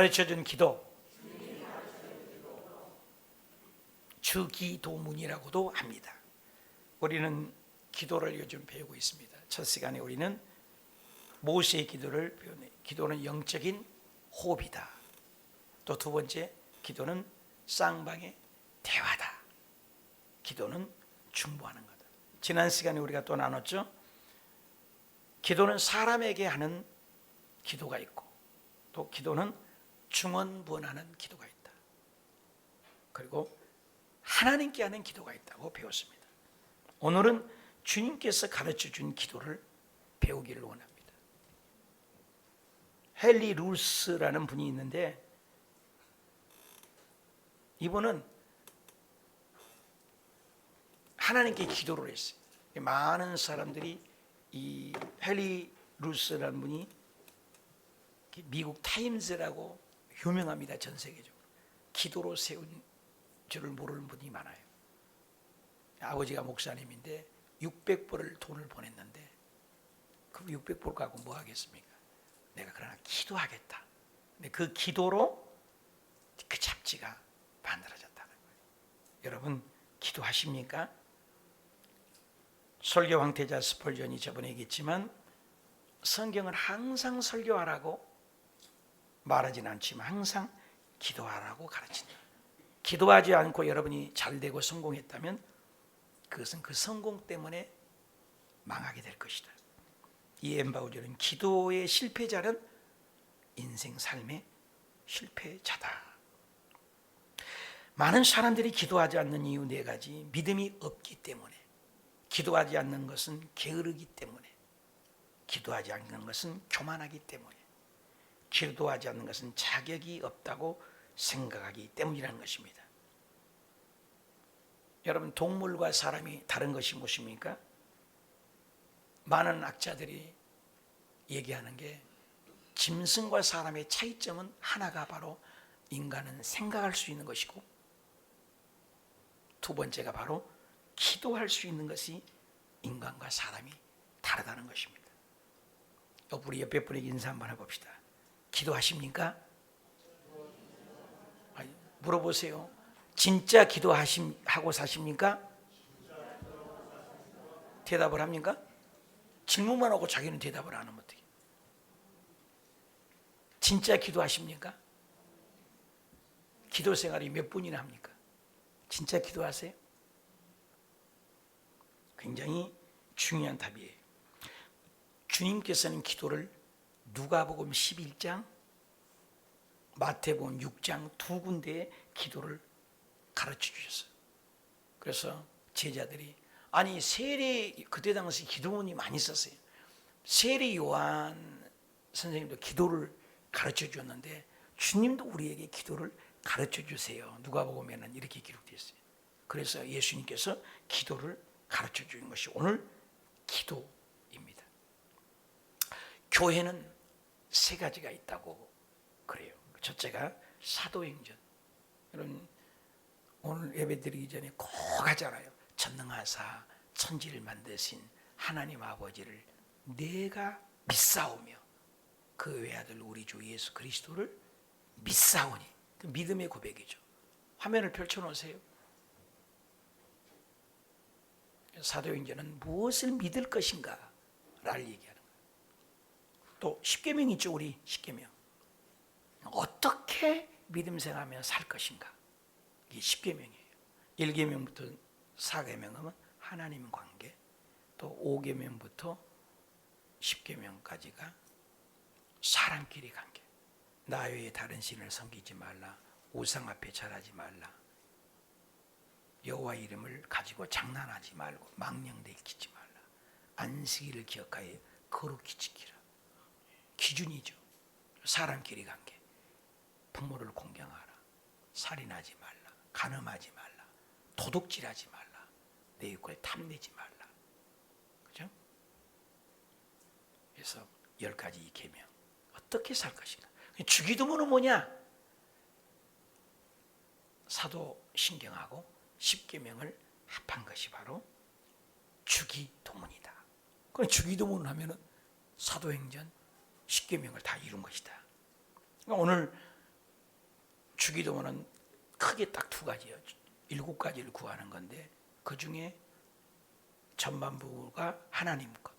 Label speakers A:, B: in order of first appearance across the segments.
A: 가르쳐준 기도, 주기도문이라고도 합니다. 우리는 기도를 요즘 배우고 있습니다. 첫 시간에 우리는 모세의 기도를 배우네. 기도는 영적인 호흡이다. 또 두 번째, 기도는 쌍방의 대화다. 기도는 중보하는 거다. 지난 시간에 우리가 또 나눴죠. 기도는 사람에게 하는 기도가 있고, 또 기도는 중언부언하는 기도가 있다. 그리고 하나님께 하는 기도가 있다고 배웠습니다. 오늘은 주님께서 가르쳐준 기도를 배우기를 원합니다. 헨리 루스라는 분이 있는데, 이분은 하나님께 기도를 했어요. 많은 사람들이 이 헨리 루스라는 분이 미국 타임즈라고 유명합니다. 전 세계적으로. 기도로 세운 줄을 모르는 분이 많아요. 아버지가 목사님인데 600불을 돈을 보냈는데, 그 600불 갖고 뭐 하겠습니까? 내가 그러나 기도하겠다. 근데 그 기도로 그 잡지가 만들어졌다는 거예요. 여러분, 기도하십니까? 설교 황태자 스펄전이 저번에 얘기했지만, 성경은 항상 설교하라고 말하진 않지만 항상 기도하라고 가르친다. 기도하지 않고 여러분이 잘되고 성공했다면 그것은 그 성공 때문에 망하게 될 것이다. 이 엠바우저는 기도의 실패자는 인생 삶의 실패자다. 많은 사람들이 기도하지 않는 이유 네 가지. 믿음이 없기 때문에, 기도하지 않는 것은 게으르기 때문에, 기도하지 않는 것은 교만하기 때문에, 기도하지 않는 것은 자격이 없다고 생각하기 때문이라는 것입니다. 여러분, 동물과 사람이 다른 것이 무엇입니까? 많은 학자들이 얘기하는 게, 짐승과 사람의 차이점은 하나가 바로 인간은 생각할 수 있는 것이고, 두 번째가 바로 기도할 수 있는 것이 인간과 사람이 다르다는 것입니다. 우리 옆에 분에게 인사 한번 해봅시다. 기도하십니까? 물어보세요. 진짜 기도하고 사십니까? 대답을 합니까? 질문만 하고 자기는 대답을 안 하면 어떡해? 진짜 기도하십니까? 기도 생활이 몇 분이나 합니까? 진짜 기도하세요? 굉장히 중요한 답이에요. 주님께서는 기도를 누가복음 11장, 마태복음 6장 두 군데의 기도를 가르쳐 주셨어요. 그래서 제자들이, 아니 세례, 그때 당시 기도문이 많이 썼어요. 세례 요한 선생님도 기도를 가르쳐 주었는데, 주님도 우리에게 기도를 가르쳐 주세요. 누가복음에는 이렇게 기록되어 있어요. 그래서 예수님께서 기도를 가르쳐 주는 것이 오늘 기도입니다. 교회는 세 가지가 있다고 그래요. 첫째가 사도행전. 여러분, 오늘 예배드리기 전에 꼭 하잖아요. 전능하사 천지를 만드신 하나님 아버지를 내가 믿사오며 그 외아들 우리 주 예수 그리스도를 믿사오니. 그 믿음의 고백이죠. 화면을 펼쳐놓으세요. 사도행전은 무엇을 믿을 것인가 라를 얘기하는 거예요. 또 십계명이 있죠. 우리 십계명. 어떻게 믿음 생활하며 살 것인가. 이게 십계명이에요. 1계명부터 4계명은 하나님 관계, 또 5계명부터 10계명까지가 사람끼리 관계. 나 외에 다른 신을 섬기지 말라. 우상 앞에 절하지 말라. 여호와 이름을 가지고 장난하지 말고 망령되 익히지 말라. 안식일을 기억하여 거룩히 지키라. 기준이죠. 사람끼리 관계. 부모를 공경하라. 살인하지 말라. 간음하지 말라. 도둑질하지 말라. 내 육을 탐내지 말라. 그죠? 그래서 10가지 이 계명. 어떻게 살 것인가? 주기도문은 뭐냐? 사도신경하고 십계명을 합한 것이 바로 주기도문이다. 그럼 주기도문을 하면은 사도행전 십계명을 다 이룬 것이다. 그러니까 오늘 주기도문은 크게 딱 두 가지예요. 7가지를 구하는 건데 그 중에 전반부가 하나님 것,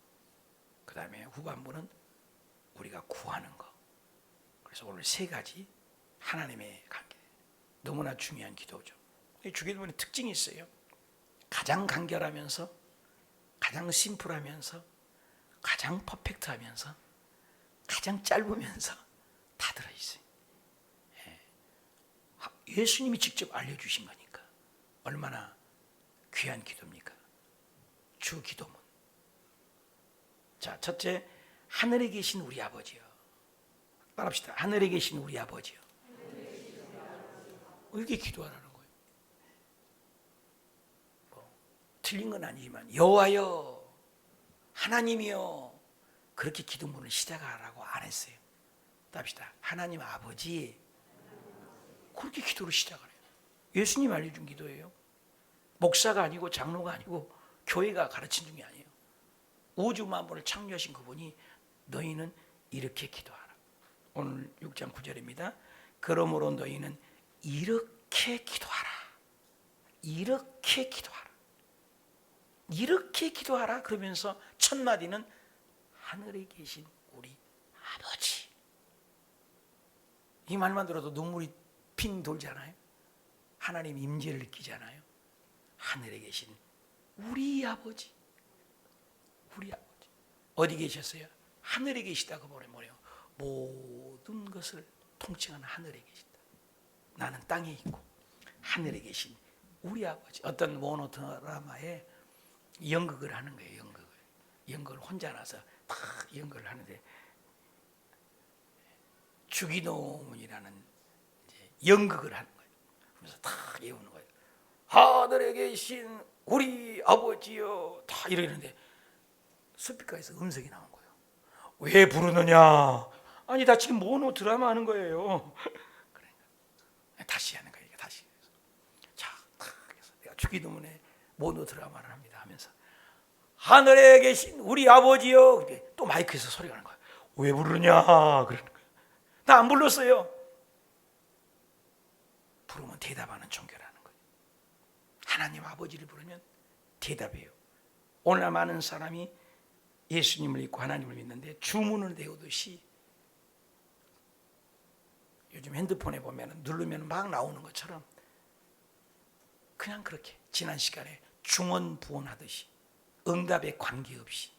A: 그 다음에 후반부는 우리가 구하는 것. 그래서 오늘 3가지 하나님의 관계, 너무나 중요한 기도죠. 주기도문의 특징이 있어요. 가장 간결하면서 가장 심플하면서 가장 퍼펙트하면서 가장 짧으면서 다 들어있어요. 예수님이 직접 알려주신 거니까 얼마나 귀한 기도입니까? 주기도문. 자, 첫째, 하늘에 계신 우리 아버지요. 말합시다. 하늘에 계신 우리 아버지요. 이렇게 기도하라는 거예요. 틀린 건 아니지만 여호와여, 하나님이여, 그렇게 기도문을 시작하라고 안 했어요. 답시다. 하나님 아버지, 그렇게 기도를 시작을 해요. 예수님 알려준 기도예요. 목사가 아니고 장로가 아니고 교회가 가르친 게 아니에요. 우주 만물을 창조하신 그분이 너희는 이렇게 기도하라. 오늘 6장 9절입니다. 그러므로 너희는 이렇게 기도하라. 이렇게 기도하라. 이렇게 기도하라. 그러면서 첫 마디는 하늘에 계신 우리 아버지. 이 말만 들어도 눈물이 핑 돌잖아요. 하나님 임재를 느끼잖아요. 하늘에 계신 우리 아버지. 우리 아버지. 어디 계셨어요? 하늘에 계시다고 뭐래요? 모든 것을 통칭하는 하늘에 계시다. 나는 땅에 있고 하늘에 계신 우리 아버지. 어떤 모노드라마에 연극을 하는 거예요. 연극을 혼자 나서 다 연극을 하는데 주기도문이라는 연극을 하는 거예요. 그래서 다 외우는 거예요. 하늘에 계신 우리 아버지요. 다 이러는데 스피커에서 음성이 나온 거예요. 왜 부르느냐? 아니, 나 지금 모노 드라마 하는 거예요. 그러니까 다시 하는 거예요. 다시. 자, 그래서 내가 주기도문에 모노 드라마를 합니다 하면서 하늘에 계신 우리 아버지요. 또 마이크에서 소리가 나는 거예요. 왜 부르냐? 그러는 거예요. 나 안 불렀어요. 부르면 대답하는 종교라는 거예요. 하나님 아버지를 부르면 대답해요. 오늘날 많은 사람이 예수님을 믿고 하나님을 믿는데 주문을 외우듯이 요즘 핸드폰에 보면 누르면 막 나오는 것처럼 그냥 그렇게 지난 시간에 중언부언하듯이 응답에 관계없이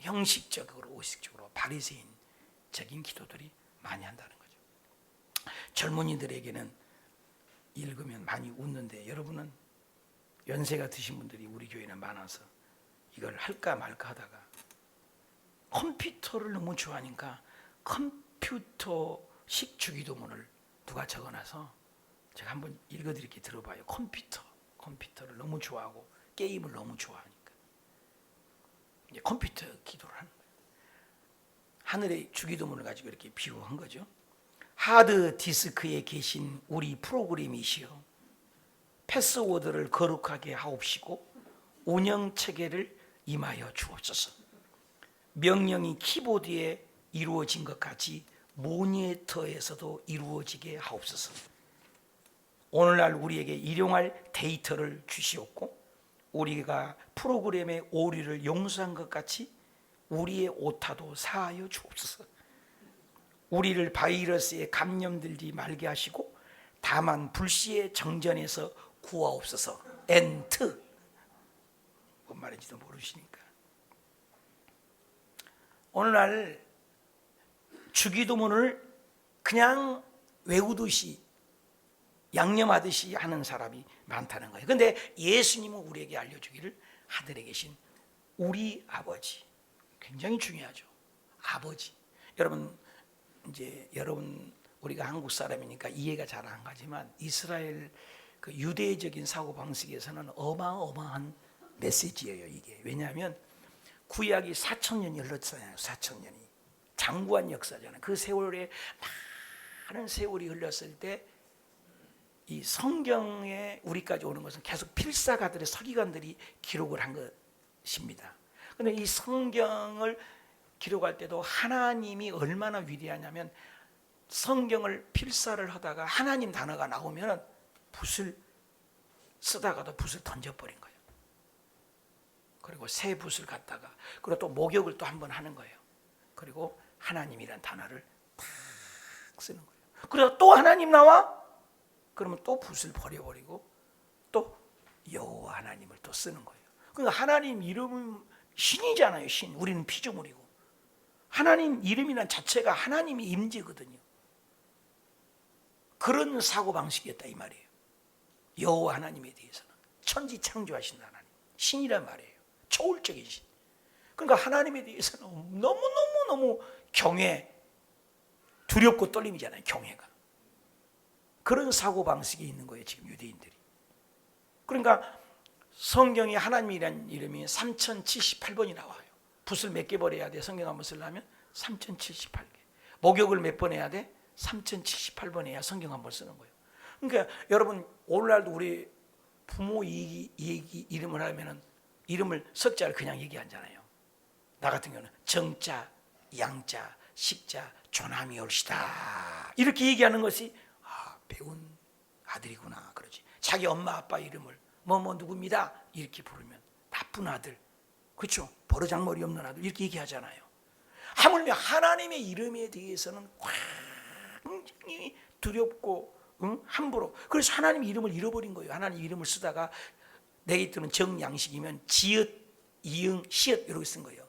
A: 형식적으로 오식적으로 바리새인적인 기도들이 많이 한다는 거죠. 젊은이들에게는 읽으면 많이 웃는데 여러분은 연세가 드신 분들이 우리 교회는 많아서 이걸 할까 말까 하다가 컴퓨터를 너무 좋아하니까 컴퓨터식 주기도문을 누가 적어놔서 제가 한번 읽어드릴게 들어봐요. 컴퓨터를 너무 좋아하고 게임을 너무 좋아하니까 이제 컴퓨터 기도를 하는 거예요. 하늘의 주기도문을 가지고 이렇게 비유한 거죠. 하드 디스크에 계신 우리 프로그램이시여, 패스워드를 거룩하게 하옵시고 운영 체계를 임하여 주옵소서. 명령이 키보드에 이루어진 것 같이 모니터에서도 이루어지게 하옵소서. 오늘날 우리에게 일용할 데이터를 주시옵고 우리가 프로그램의 오류를 용서한 것 같이 우리의 오타도 사하여 주옵소서. 우리를 바이러스에 감염들지 말게 하시고 다만 불시의 정전에서 구하옵소서. 엔트. 뭔 말인지도 모르시니까. 오늘날 주기도문을 그냥 외우듯이 양념하듯이 하는 사람이 많다는 거예요. 그런데 예수님은 우리에게 알려주기를 하늘에 계신 우리 아버지. 굉장히 중요하죠. 아버지. 여러분 우리가 한국 사람이니까 이해가 잘 안 가지만 이스라엘 그 유대적인 사고 방식에서는 어마어마한 메시지예요, 이게. 왜냐하면 구약이 4,000년이 흘렀잖아요. 4,000년이 장구한 역사잖아요. 그 세월에 많은 세월이 흘렀을 때 이 성경에 우리까지 오는 것은 계속 필사가들의 서기관들이 기록을 한 것입니다. 그런데 이 성경을 기록할 때도 하나님이 얼마나 위대하냐면 성경을 필사를 하다가 하나님 단어가 나오면 붓을 쓰다가도 붓을 던져버린 거예요. 그리고 새 붓을 갖다가, 그리고 또 목욕을 또 한 번 하는 거예요. 그리고 하나님이란 단어를 탁 쓰는 거예요. 그래서 또 하나님 나와? 그러면 또 붓을 버려버리고 또 여호와 하나님을 또 쓰는 거예요. 그러니까 하나님 이름은 신이잖아요. 신. 우리는 피조물이고. 하나님 이름이란 자체가 하나님의 임재거든요. 그런 사고방식이었다 이 말이에요. 여호와 하나님에 대해서는 천지 창조하신 하나님, 신이란 말이에요. 초월적인 신. 그러니까 하나님에 대해서는 너무너무 경외, 두렵고 떨림이잖아요. 경외가. 그런 사고방식이 있는 거예요. 지금 유대인들이. 그러니까 성경에 하나님이라는 이름이 3078번이 나와요. 붓을 몇 개 버려야 돼? 성경 한번 쓰려면 3078개. 목욕을 몇 번 해야 돼? 3078번 해야 성경 한번 쓰는 거예요. 그러니까 여러분 오늘날도 우리 부모 얘기 이름을 하면은 이름을 석자를 그냥 얘기하잖아요. 나 같은 경우는 정자, 양자, 식자, 조남이 옳시다 이렇게 얘기하는 것이 배운 아들이구나 그러지. 자기 엄마 아빠 이름을 뭐뭐 누구입니다 이렇게 부르면 나쁜 아들, 그렇죠? 버르장머리 없는 아들 이렇게 얘기하잖아요. 하물며 하나님의 이름에 대해서는 굉장히 두렵고 함부로. 그래서 하나님 이름을 잃어버린 거예요. 하나님 이름을 쓰다가 내게 뜨는 정양식이면 지읒, 이응, 시읒 이렇게 쓴 거예요.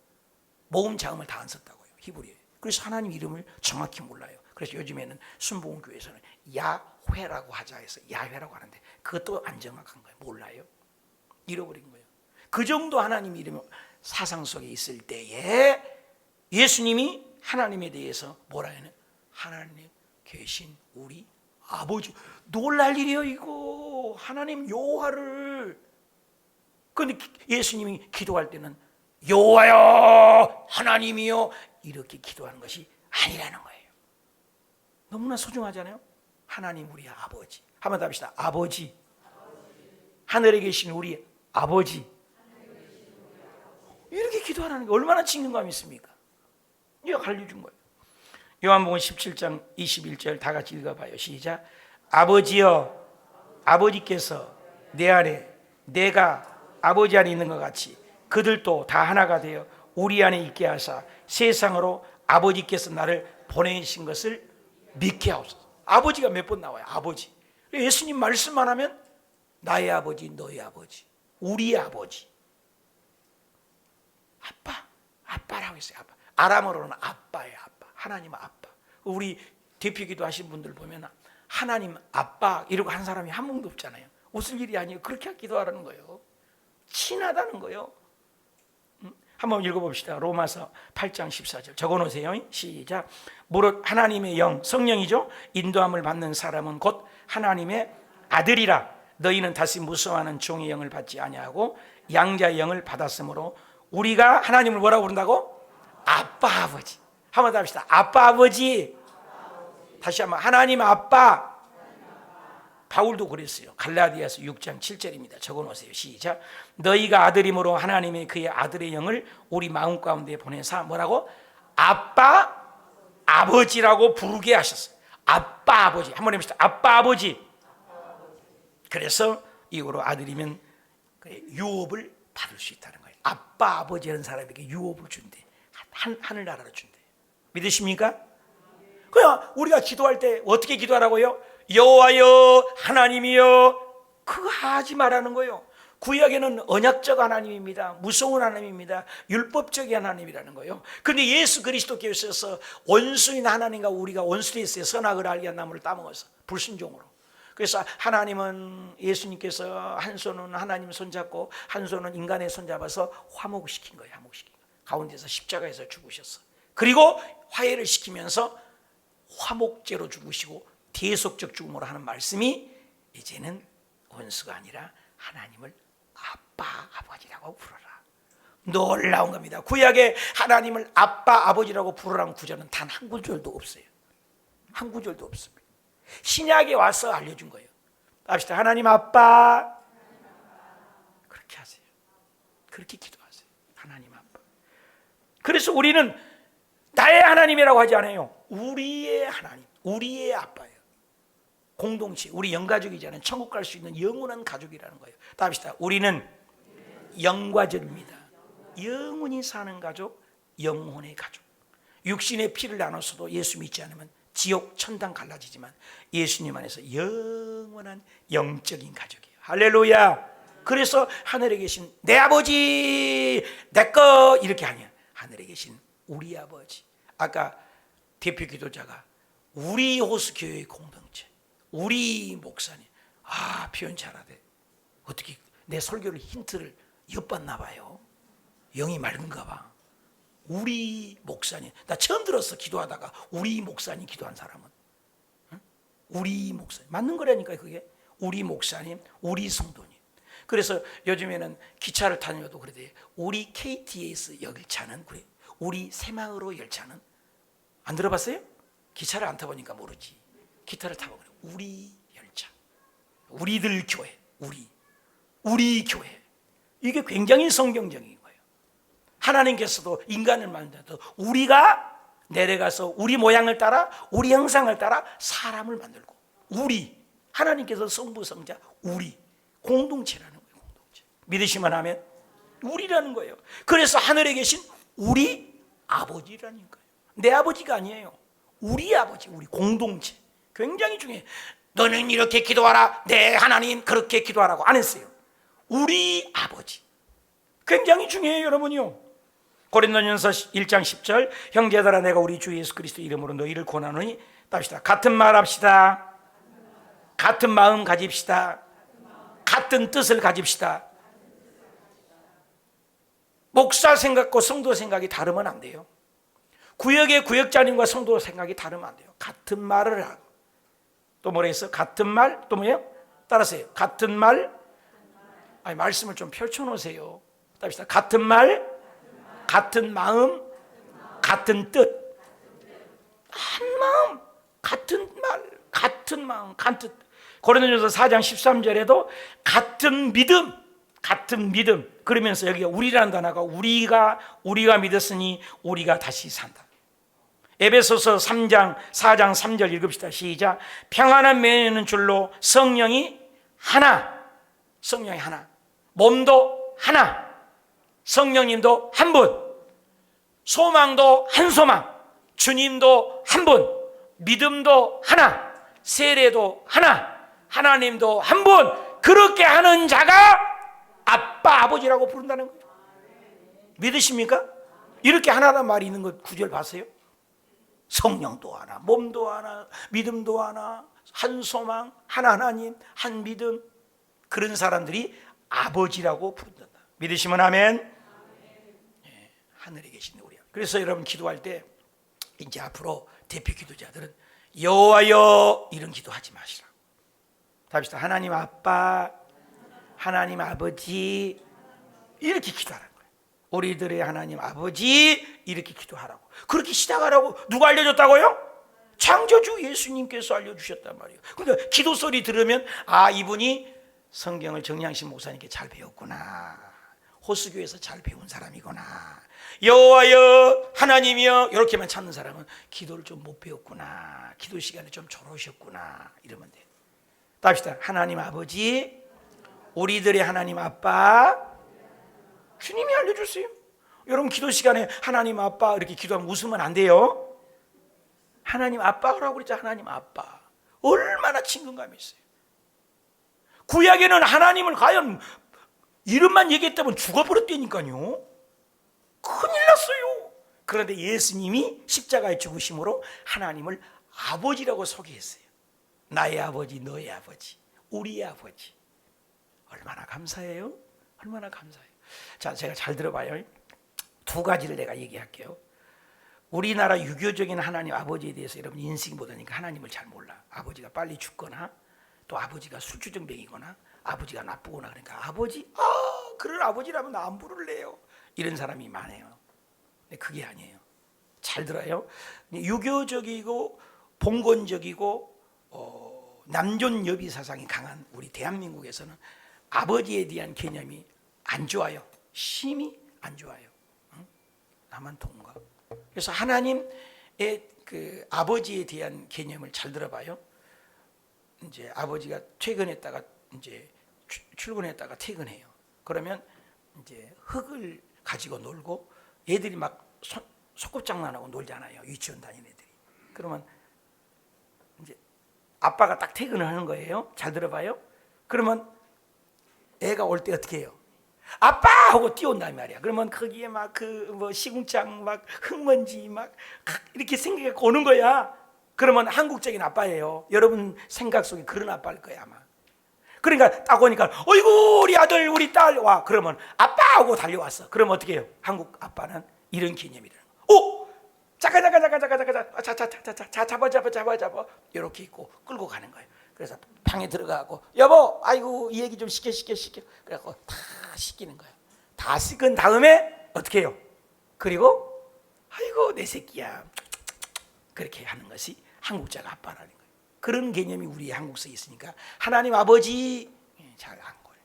A: 모음 자음을 다 안 썼다고요. 히브리에. 그래서 하나님 이름을 정확히 몰라요. 그래서 요즘에는 순복음교회에서는 야훼라고 하자 해서 야훼라고 하는데 그것도 안 정확한 거예요. 몰라요. 잃어버린 거예요. 그 정도 하나님 이름이 사상 속에 있을 때에 예수님이 하나님에 대해서 뭐라 해요? 하나님 계신 우리 아버지. 놀랄 일이에요 이거. 하나님 여호와를. 그런데 예수님이 기도할 때는 여호와여 하나님이여 이렇게 기도하는 것이 아니라는 거예요. 너무나 소중하잖아요. 하나님 우리 아버지. 한번 더 합시다. 아버지. 하늘에 계신 우리 아버지. 이렇게 기도하라는 게 얼마나 친근감이 있습니까? 이거 알려준 거예요. 요한복음 17장 21절 다 같이 읽어봐요. 시작. 아버지여, 아버지께서 내 안에 내가 아버지 안에 있는 것 같이 그들도 다 하나가 되어 우리 안에 있게 하사 세상으로 아버지께서 나를 보내신 것을 믿게 하옵소서. 아버지가 몇 번 나와요. 아버지. 예수님 말씀만 하면 나의 아버지, 너의 아버지, 우리의 아버지. 아빠, 아빠라고 했어요. 아빠. 아람어로는 아빠예요. 아빠. 하나님 아빠. 우리 대표기도 하신 분들 보면 하나님 아빠 이러고 한 사람이 한 명도 없잖아요. 웃을 일이 아니에요. 그렇게 기도하라는 거예요. 친하다는 거예요. 한번 읽어봅시다. 로마서 8장 14절 적어놓으세요. 시작. 무릇 하나님의 영, 성령이죠. 인도함을 받는 사람은 곧 하나님의 아들이라. 너희는 다시 무서워하는 종의 영을 받지 아니하고 양자의 영을 받았으므로 우리가 하나님을 뭐라고 부른다고? 아빠 아버지. 한번 더 합시다. 아빠 아버지. 다시 한번 하나님 아빠. 바울도 그랬어요. 갈라디아서 6장 7절입니다. 적어놓으세요. 시작. 너희가 아들이므로 하나님의 그의 아들의 영을 우리 마음 가운데 보내사 뭐라고? 아빠 아버지라고 부르게 하셨어요. 아빠 아버지. 한번 해봅시다. 아빠 아버지. 그래서 이후로 아들이면 유업을 받을 수 있다는 거예요. 아빠 아버지라는 사람에게 유업을 준대. 하늘나라를 준대. 믿으십니까? 그냥 우리가 기도할 때 어떻게 기도하라고요? 여호와여 하나님이여. 그거 하지 말라는 거예요. 구약에는 언약적 하나님입니다. 무서운 하나님입니다. 율법적인 하나님이라는 거예요. 그런데 예수 그리스도께서 원수인 하나님과 우리가 원수됐어요. 선악을 알게 한 나무를 따먹어서 불순종으로. 그래서 하나님은 예수님께서 한 손은 하나님 손잡고 한 손은 인간의 손잡아서 화목시킨 거예요. 화목시킨 거. 가운데서 십자가에서 죽으셨어. 그리고 화해를 시키면서 화목제로 죽으시고 대속적 죽음으로 하는 말씀이 이제는 원수가 아니라 하나님을 아빠 아버지라고 부르라. 놀라운 겁니다. 구약에 하나님을 아빠 아버지라고 부르라는 구절은 단 한 구절도 없어요. 한 구절도 없습니다. 신약에 와서 알려준 거예요. 합시다. 하나님 아빠. 그렇게 하세요. 그렇게 기도하세요. 하나님 아빠. 그래서 우리는 나의 하나님이라고 하지 않아요. 우리의 하나님. 우리의 아빠예요. 공동체, 우리 영가족이잖아요. 천국 갈 수 있는 영원한 가족이라는 거예요. 다 합시다. 우리는 영가족입니다. 영원히 사는 가족, 영혼의 가족. 육신의 피를 나눠서도 예수 믿지 않으면 지옥, 천당 갈라지지만 예수님 안에서 영원한 영적인 가족이에요. 할렐루야. 그래서 하늘에 계신 내 아버지, 내 거 이렇게 아니야. 하늘에 계신 우리 아버지. 아까 대표 기도자가 우리 호수교회 공동체, 우리 목사님. 아, 표현 잘하대. 어떻게 내 설교를 힌트를 엿봤나 봐요. 영이 맑은가 봐. 우리 목사님. 나 처음 들었어. 기도하다가 우리 목사님 기도한 사람은. 응? 우리 목사님. 맞는 거라니까요. 그게. 우리 목사님, 우리 성도님. 그래서 요즘에는 기차를 타녀도 그래도 우리 KTX 열차는 그래. 우리 새마을호 열차는 안 들어봤어요? 기차를 안 타보니까 모르지. 기차를 타보면 우리 열차, 우리들 교회, 우리 교회. 이게 굉장히 성경적인 거예요. 하나님께서도 인간을 만들어도 우리가 내려가서 우리 모양을 따라, 우리 형상을 따라 사람을 만들고, 우리 하나님께서 성부 성자 우리 공동체라는 거예요. 공동체. 믿으시면 하면 우리라는 거예요. 그래서 하늘에 계신 우리 아버지라는 거예요. 내 아버지가 아니에요. 우리 아버지, 우리 공동체. 굉장히 중요해요. 너는 이렇게 기도하라. 네, 하나님 그렇게 기도하라고 안 했어요. 우리 아버지. 굉장히 중요해요, 여러분요. 고린도전서 1장 10절 형제들아 내가 우리 주 예수 그리스도 이름으로 너희를 권하노니 답시다. 같은 말 합시다. 같은 마음 가집시다. 같은 뜻을 가집시다. 목사 생각과 성도 생각이 다르면 안 돼요. 구역의 구역장님과 성도 생각이 다르면 안 돼요. 같은 말을 하고. 또 뭐라 했어? 같은 말, 또 뭐예요? 따라서요. 같은 말, 아니 말씀을 좀 펼쳐놓으세요. 답시다. 같은 말, 같은 마음, 같은 뜻. 한 마음, 같은 말, 같은 마음, 같은 뜻. 고린도전서 4장 13절에도 같은 믿음, 같은 믿음. 그러면서 여기가 우리라는 단어가 우리가 믿었으니 우리가 다시 산다. 에베소서 3장 4장 3절 읽읍시다. 시작. 평안한 맺는 줄로 성령이 하나, 성령이 하나, 몸도 하나, 성령님도 한 분, 소망도 한 소망, 주님도 한 분, 믿음도 하나, 세례도 하나, 하나님도 한 분. 그렇게 하는 자가 아빠, 아버지라고 부른다는 거예요. 믿으십니까? 이렇게 하나란 말이 있는 거 구절 봤어요? 성령도 하나, 몸도 하나, 믿음도 하나, 한 소망, 한 하나님, 한 믿음. 그런 사람들이 아버지라고 부른다. 믿으시면 아멘. 예, 하늘에 계신 우리. 그래서 여러분 기도할 때 이제 앞으로 대표 기도자들은 여호와여 이런 기도하지 마시라. 답시다. 하나님 아빠, 하나님 아버지 이렇게 기도하라는 거예요. 우리들의 하나님 아버지 이렇게 기도하라고. 그렇게 시작하라고 누가 알려줬다고요? 창조주 예수님께서 알려주셨단 말이에요. 그러니까 기도 소리 들으면 아, 이분이 성경을 정량식 목사님께 잘 배웠구나, 호수교에서 잘 배운 사람이구나, 여호와여 하나님이여 이렇게만 찾는 사람은 기도를 좀 못 배웠구나, 기도 시간에 좀 졸으셨구나 이러면 돼요. 답시다. 하나님 아버지, 우리들의 하나님 아빠, 주님이 알려주세요. 여러분 기도 시간에 하나님 아빠 이렇게 기도하면 웃으면 안 돼요. 하나님 아빠라고 그랬죠. 하나님 아빠. 얼마나 친근감이 있어요. 구약에는 하나님을 과연 이름만 얘기했다면 죽어버렸다니까요. 큰일 났어요. 그런데 예수님이 십자가에 죽으심으로 하나님을 아버지라고 소개했어요. 나의 아버지, 너의 아버지, 우리의 아버지. 얼마나 감사해요? 얼마나 감사해요. 자, 제가 잘 들어봐요. 두 가지를 내가 얘기할게요. 우리나라 유교적인 하나님 아버지에 대해서 여러분 인식이 못하니까 하나님을 잘 몰라. 아버지가 빨리 죽거나 또 아버지가 술주정뱅이거나 아버지가 나쁘거나 그러니까 아버지? 그런 아버지라면 나 안 부를래요. 이런 사람이 많아요. 근데 그게 아니에요. 잘 들어요. 유교적이고 봉건적이고 남존여비 사상이 강한 우리 대한민국에서는 아버지에 대한 개념이 안 좋아요. 심히 안 좋아요. 나만 통과. 그래서 하나님의 그 아버지에 대한 개념을 잘 들어봐요. 이제 아버지가 퇴근했다가 이제 출근했다가 퇴근해요. 그러면 이제 흙을 가지고 놀고 애들이 막 소꿉장난하고 놀잖아요. 유치원 다니는 애들이. 그러면 이제 아빠가 딱 퇴근을 하는 거예요. 잘 들어봐요. 그러면 애가 올 때 어떻게 해요? 아빠 하고 뛰어온단 말이야. 그러면 거기에 막 그 뭐 시궁창 막 흙먼지 막 이렇게 생각이 오는 거야. 그러면 한국적인 아빠예요. 여러분 생각 속에 그런 아빠일 거야 아마. 그러니까 딱 오니까 어이구 우리 아들 우리 딸 와. 그러면 아빠 하고 달려왔어. 그럼 어떻게 해요? 한국 아빠는 이런 개념이라는 거. 오! 잠깐 잡아 이렇게 있고 끌고 가는 거예요. 그래서 방에 들어가고 여보 아이고 이 얘기 좀 시켜 그래갖고 다 시키는 거예요. 다 시킨 다음에 어떻게 해요? 그리고 아이고 내 새끼야 그렇게 하는 것이 한국자가 아빠라는 거예요. 그런 개념이 우리 한국서에 있으니까 하나님 아버지 잘 안 거예요.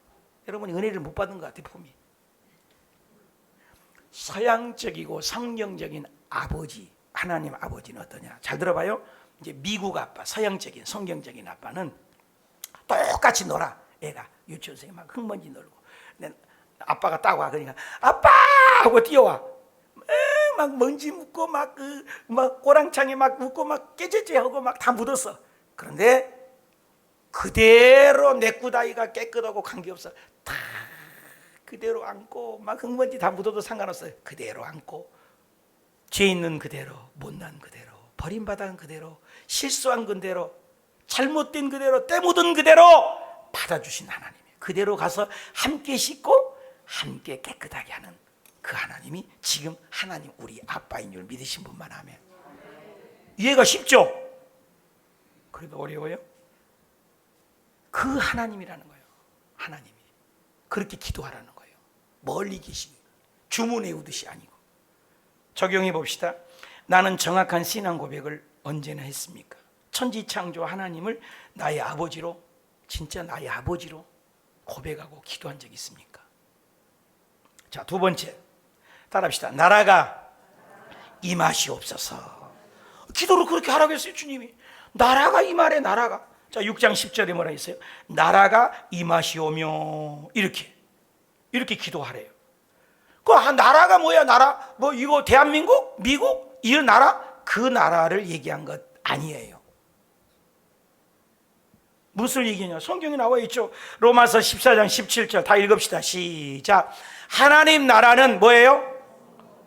A: 여러분이 은혜를 못 받은 것 같아요. 폼이 서양적이고 성경적인 아버지 하나님 아버지는 어떠냐? 잘 들어봐요. 이제 미국 아빠 서양적인 성경적인 아빠는 똑같이 놀아. 애가 유치원생이 막 흙먼지 놀고 아빠가 딱 와. 그러니까 아빠 하고 뛰어와. 막 먼지 묻고 막 꼬랑창에 막 묻고 막 깨재재하고 막 다 묻었어. 그런데 그대로 내꾸다이가 깨끗하고 관계없어. 다 그대로 안고 막 흙먼지 다 묻어도 상관없어요. 그대로 안고 죄 있는 그대로 못난 그대로 버림받은 그대로 실수한 그대로 잘못된 그대로 때 묻은 그대로 받아주신 하나님 그대로 가서 함께 씻고 함께 깨끗하게 하는 그 하나님이 지금 하나님 우리 아빠인 줄 믿으신 분만 하면 이해가 쉽죠? 그래도 어려워요? 그 하나님이라는 거예요. 하나님이 그렇게 기도하라는 거예요. 멀리 계시니 주문 외우듯이 아니고. 적용해 봅시다. 나는 정확한 신앙 고백을 언제나 했습니까? 천지창조 하나님을 나의 아버지로 진짜 나의 아버지로 고백하고 기도한 적이 있습니까? 자, 두 번째 따라합시다. 나라가 임하시옵소서. 기도를 그렇게 하라고 했어요. 주님이 나라가 임하래. 나라가. 자, 6장 10절에 뭐라 했어요? 나라가 임하시오며 이렇게 기도하래요. 그 나라가 뭐야? 나라 뭐 이거 대한민국? 미국? 이 나라? 그 나라를 얘기한 것 아니에요. 무슨 얘기냐? 성경에 나와 있죠. 로마서 14장 17절 다 읽읍시다. 시작. 하나님 나라는 뭐예요?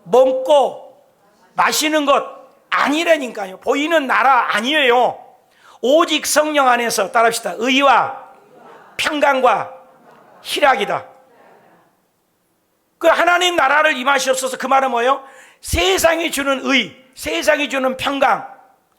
A: 먹고 마시는 것 아니라니까요. 보이는 나라 아니에요. 오직 성령 안에서 따라합시다. 의와 평강과 희락이다. 그 하나님 나라를 임하시옵소서. 그 말은 뭐예요? 세상이 주는 의, 세상이 주는 평강,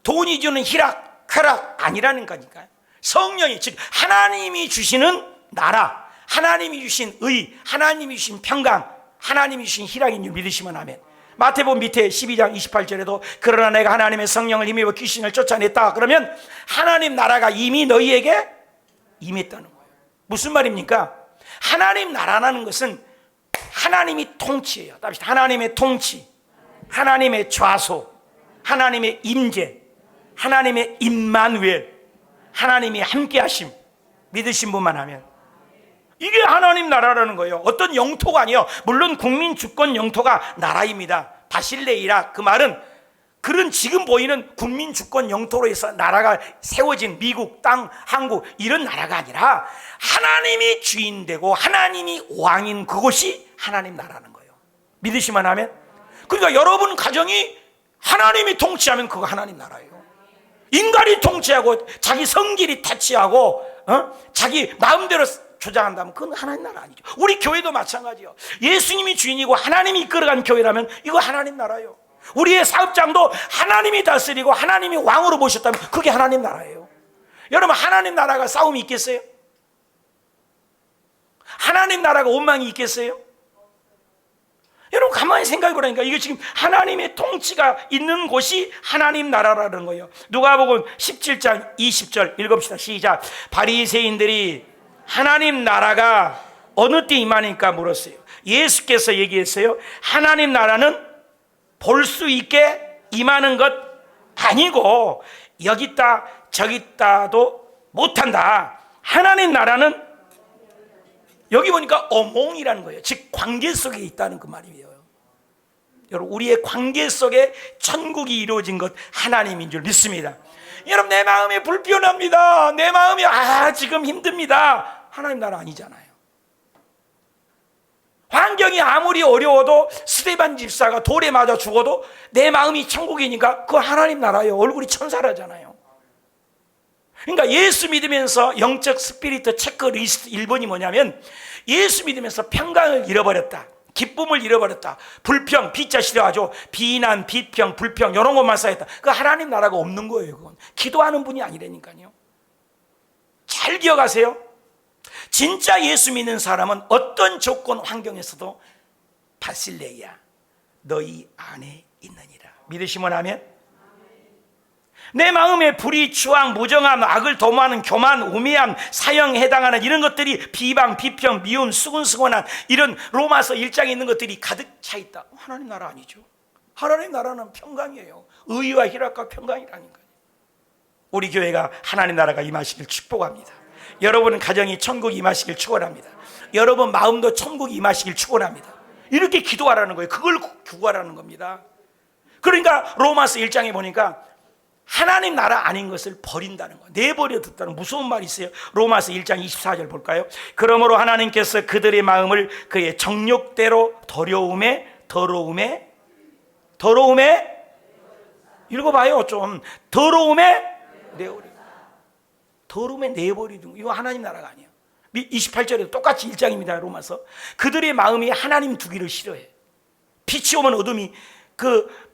A: 돈이 주는 희락, 쾌락 아니라는 거니까요. 성령이 즉 하나님이 주시는 나라, 하나님이 주신 의, 하나님이 주신 평강, 하나님이 주신 희락인 줄 믿으시면 아멘. 마태복음 밑에 12장 28절에도 그러나 내가 하나님의 성령을 힘입어 귀신을 쫓아냈다. 그러면 하나님 나라가 이미 너희에게 임했다는 거예요. 무슨 말입니까? 하나님 나라라는 것은 하나님이 통치예요. 하나님의 통치, 하나님의 좌소, 하나님의 임재, 하나님의 임마누엘, 하나님이 함께하심 믿으신 분만 하면 이게 하나님 나라라는 거예요. 어떤 영토가 아니에요. 물론 국민 주권 영토가 나라입니다. 바실레이라 그 말은 그런 지금 보이는 국민 주권 영토로 해서 나라가 세워진 미국, 땅, 한국 이런 나라가 아니라 하나님이 주인되고 하나님이 왕인 그곳이 하나님 나라는 거예요. 믿으시면 하면. 그러니까 여러분 가정이 하나님이 통치하면 그거 하나님 나라예요. 인간이 통치하고 자기 성질이 타치하고 자기 마음대로 조장한다면 그건 하나님 나라 아니죠. 우리 교회도 마찬가지예요. 예수님이 주인이고 하나님이 이끌어간 교회라면 이거 하나님 나라예요. 우리의 사업장도 하나님이 다스리고 하나님이 왕으로 모셨다면 그게 하나님 나라예요. 여러분 하나님 나라가 싸움이 있겠어요? 하나님 나라가 원망이 있겠어요? 여러분 가만히 생각해 보라니까. 이게 지금 하나님의 통치가 있는 곳이 하나님 나라라는 거예요. 누가복음 17장 20절 읽읍시다. 시작. 바리새인들이 하나님 나라가 어느 때 임하니까 물었어요. 예수께서 얘기했어요. 하나님 나라는 볼 수 있게 임하는 것 아니고 여기 있다 저기 있다도 못한다. 하나님 나라는 여기 보니까 어몽이라는 거예요. 즉 관계 속에 있다는 그 말이에요. 여러분, 우리의 관계 속에 천국이 이루어진 것 하나님인 줄 믿습니다. 여러분, 내 마음이 불편합니다, 내 마음이 지금 힘듭니다, 하나님 나라 아니잖아요. 환경이 아무리 어려워도 스데반 집사가 돌에 맞아 죽어도 내 마음이 천국이니까 그거 하나님 나라예요. 얼굴이 천사라잖아요. 그러니까 예수 믿으면서 영적 스피리트 체크리스트 1번이 뭐냐면, 예수 믿으면서 평강을 잃어버렸다, 기쁨을 잃어버렸다, 불평, 비자 싫어하죠, 비난, 비평, 불평 이런 것만 쌓였다. 그 하나님 나라가 없는 거예요. 그건 기도하는 분이 아니라니까요. 잘 기억하세요. 진짜 예수 믿는 사람은 어떤 조건 환경에서도 바실레야 너희 안에 있느니라. 믿으시면 하면, 내 마음에 불의, 추앙, 무정함, 악을 도모하는 교만, 우매함, 사형에 해당하는 이런 것들이 비방, 비평, 미움, 수근수근한 이런 로마서 1장에 있는 것들이 가득 차 있다. 하나님 나라 아니죠. 하나님 나라는 평강이에요. 의와 희락과 평강이라니까요. 우리 교회가 하나님 나라가 임하시길 축복합니다. 여러분 가정이 천국이 임하시길 축원합니다. 여러분 마음도 천국이 임하시길 축원합니다. 이렇게 기도하라는 거예요. 그걸 구하라는 겁니다. 그러니까 로마서 1장에 보니까 하나님 나라 아닌 것을 버린다는 거예요. 내버려 뒀다는 무서운 말이 있어요. 로마서 1장 24절 볼까요? 그러므로 하나님께서 그들의 마음을 그의 정욕대로 더러움에 읽어봐요. 좀 더러움에 내버리는 거. 이거 하나님 나라가 아니에요. 28절에도 똑같이 1장입니다. 로마서. 그들의 마음이 하나님 두기를 싫어해. 빛이 오면 어둠이 그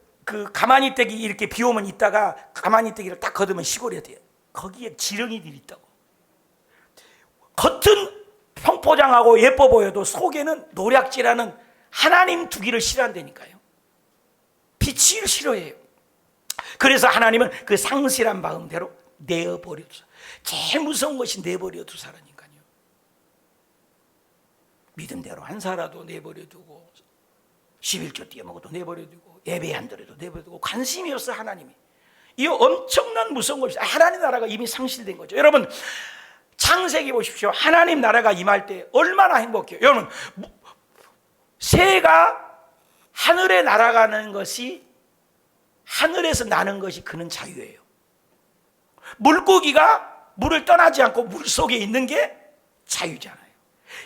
A: 가만히 떼기 이렇게 비 오면 있다가 가만히 떼기를 딱 걷으면 시골이 돼요. 거기에 지렁이들이 있다고. 겉은 평포장하고 예뻐 보여도 속에는 노략질하는 하나님 두기를 싫어한다니까요. 빛을 싫어해요. 그래서 하나님은 그 상실한 마음대로 내어버려 두사. 제일 무서운 것이 내버려 두사라니까요. 믿음대로 안 살아도 내버려 두고, 11조 띄어먹어도 내버려 두고, 예배 안 드려도 내버려 두고, 관심이 없어 하나님이. 이 엄청난 무서운 것이 하나님 나라가 이미 상실된 거죠. 여러분 창세기 보십시오. 하나님 나라가 임할 때 얼마나 행복해요. 여러분 새가 하늘에 날아가는 것이, 하늘에서 나는 것이 그는 자유예요. 물고기가 물을 떠나지 않고 물속에 있는 게 자유잖아요.